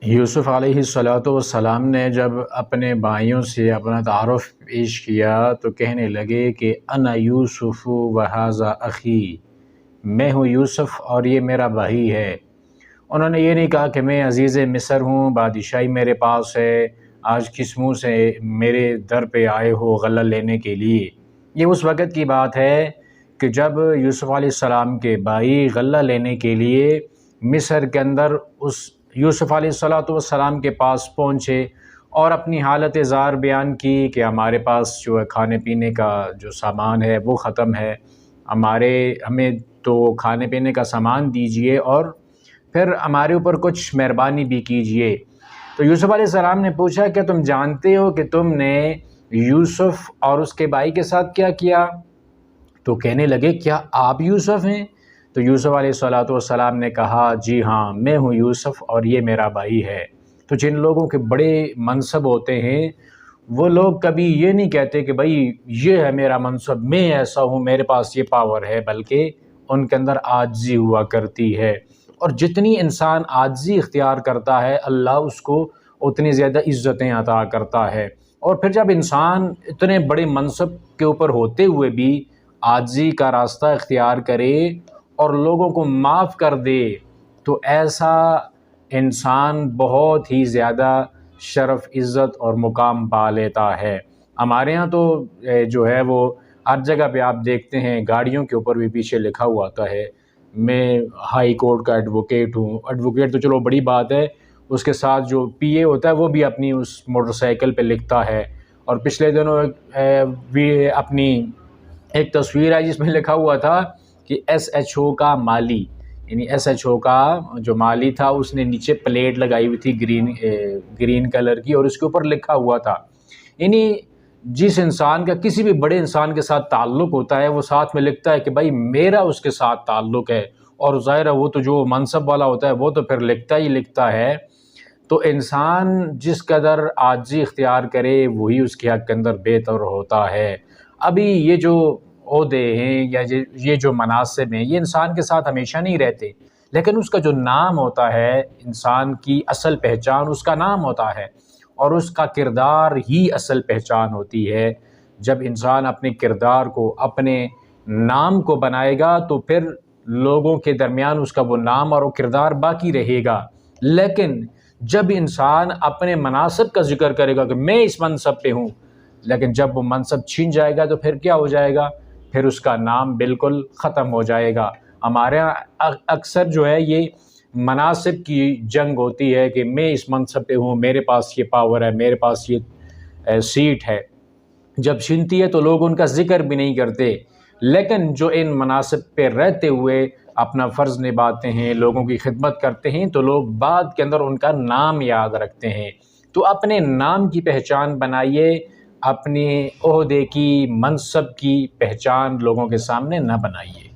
یوسف علیہ الصلوۃ والسلام نے جب اپنے بھائیوں سے اپنا تعارف پیش کیا تو کہنے لگے کہ انا یوسف و ھذا اخی، میں ہوں یوسف اور یہ میرا بھائی ہے۔ انہوں نے یہ نہیں کہا کہ میں عزیز مصر ہوں، بادشاہی میرے پاس ہے، آج کس منہ سے میرے در پہ آئے ہو غلہ لینے کے لیے۔ یہ اس وقت کی بات ہے کہ جب یوسف علیہ السلام کے بھائی غلہ لینے کے لیے مصر کے اندر اس یوسف علیہ السلام کے پاس پہنچے اور اپنی حالت زار بیان کی کہ ہمارے پاس جو ہے کھانے پینے کا جو سامان ہے وہ ختم ہے، ہمیں تو کھانے پینے کا سامان دیجئے اور پھر ہمارے اوپر کچھ مہربانی بھی کیجئے۔ تو یوسف علیہ السلام نے پوچھا کہ تم جانتے ہو کہ تم نے یوسف اور اس کے بھائی کے ساتھ کیا کیا؟ تو کہنے لگے کیا آپ یوسف ہیں؟ تو یوسف علیہ السلام نے کہا جی ہاں، میں ہوں یوسف اور یہ میرا بھائی ہے۔ تو جن لوگوں کے بڑے منصب ہوتے ہیں وہ لوگ کبھی یہ نہیں کہتے کہ بھائی یہ ہے میرا منصب، میں ایسا ہوں، میرے پاس یہ پاور ہے، بلکہ ان کے اندر عاجزی ہوا کرتی ہے۔ اور جتنی انسان عاجزی اختیار کرتا ہے اللہ اس کو اتنی زیادہ عزتیں عطا کرتا ہے۔ اور پھر جب انسان اتنے بڑے منصب کے اوپر ہوتے ہوئے بھی عاجزی کا راستہ اختیار کرے اور لوگوں کو معاف کر دے تو ایسا انسان بہت ہی زیادہ شرف، عزت اور مقام پا لیتا ہے۔ ہمارے ہاں تو جو ہے وہ ہر جگہ پہ آپ دیکھتے ہیں گاڑیوں کے اوپر بھی پیچھے لکھا ہوا آتا ہے میں ہائی کورٹ کا ایڈوکیٹ ہوں۔ ایڈوکیٹ تو چلو بڑی بات ہے، اس کے ساتھ جو پی اے ہوتا ہے وہ بھی اپنی اس موٹر سائیکل پہ لکھتا ہے۔ اور پچھلے دنوں بھی اپنی ایک تصویر ہے جس میں لکھا ہوا تھا کہ ایس ایچ او کا مالی، یعنی ایس ایچ او کا جو مالی تھا اس نے نیچے پلیٹ لگائی ہوئی تھی گرین کلر کی اور اس کے اوپر لکھا ہوا تھا، یعنی جس انسان کا کسی بھی بڑے انسان کے ساتھ تعلق ہوتا ہے وہ ساتھ میں لکھتا ہے کہ بھائی میرا اس کے ساتھ تعلق ہے، اور ظاہر ہے وہ تو جو منصب والا ہوتا ہے وہ تو پھر لکھتا ہی لکھتا ہے۔ تو انسان جس قدر عاجزی اختیار کرے وہی اس کے حق کے اندر بہتر ہوتا ہے۔ ابھی یہ جو عہدے ہیں یا یہ جو مناصب ہیں یہ انسان کے ساتھ ہمیشہ نہیں رہتے، لیکن اس کا جو نام ہوتا ہے، انسان کی اصل پہچان اس کا نام ہوتا ہے اور اس کا کردار ہی اصل پہچان ہوتی ہے۔ جب انسان اپنے کردار کو، اپنے نام کو بنائے گا تو پھر لوگوں کے درمیان اس کا وہ نام اور وہ کردار باقی رہے گا۔ لیکن جب انسان اپنے مناصب کا ذکر کرے گا کہ میں اس منصب پہ ہوں، لیکن جب وہ منصب چھن جائے گا تو پھر کیا ہو جائے گا؟ پھر اس کا نام بالکل ختم ہو جائے گا۔ ہمارے یہاں اکثر جو ہے یہ مناصب کی جنگ ہوتی ہے کہ میں اس منصب پہ ہوں، میرے پاس یہ پاور ہے، میرے پاس یہ سیٹ ہے۔ جب چھنتی ہے تو لوگ ان کا ذکر بھی نہیں کرتے، لیکن جو ان مناصب پہ رہتے ہوئے اپنا فرض نبھاتے ہیں، لوگوں کی خدمت کرتے ہیں، تو لوگ بعد کے اندر ان کا نام یاد رکھتے ہیں۔ تو اپنے نام کی پہچان بنائیے، اپنے عہدے کی، منصب کی پہچان لوگوں کے سامنے نہ بنائیے۔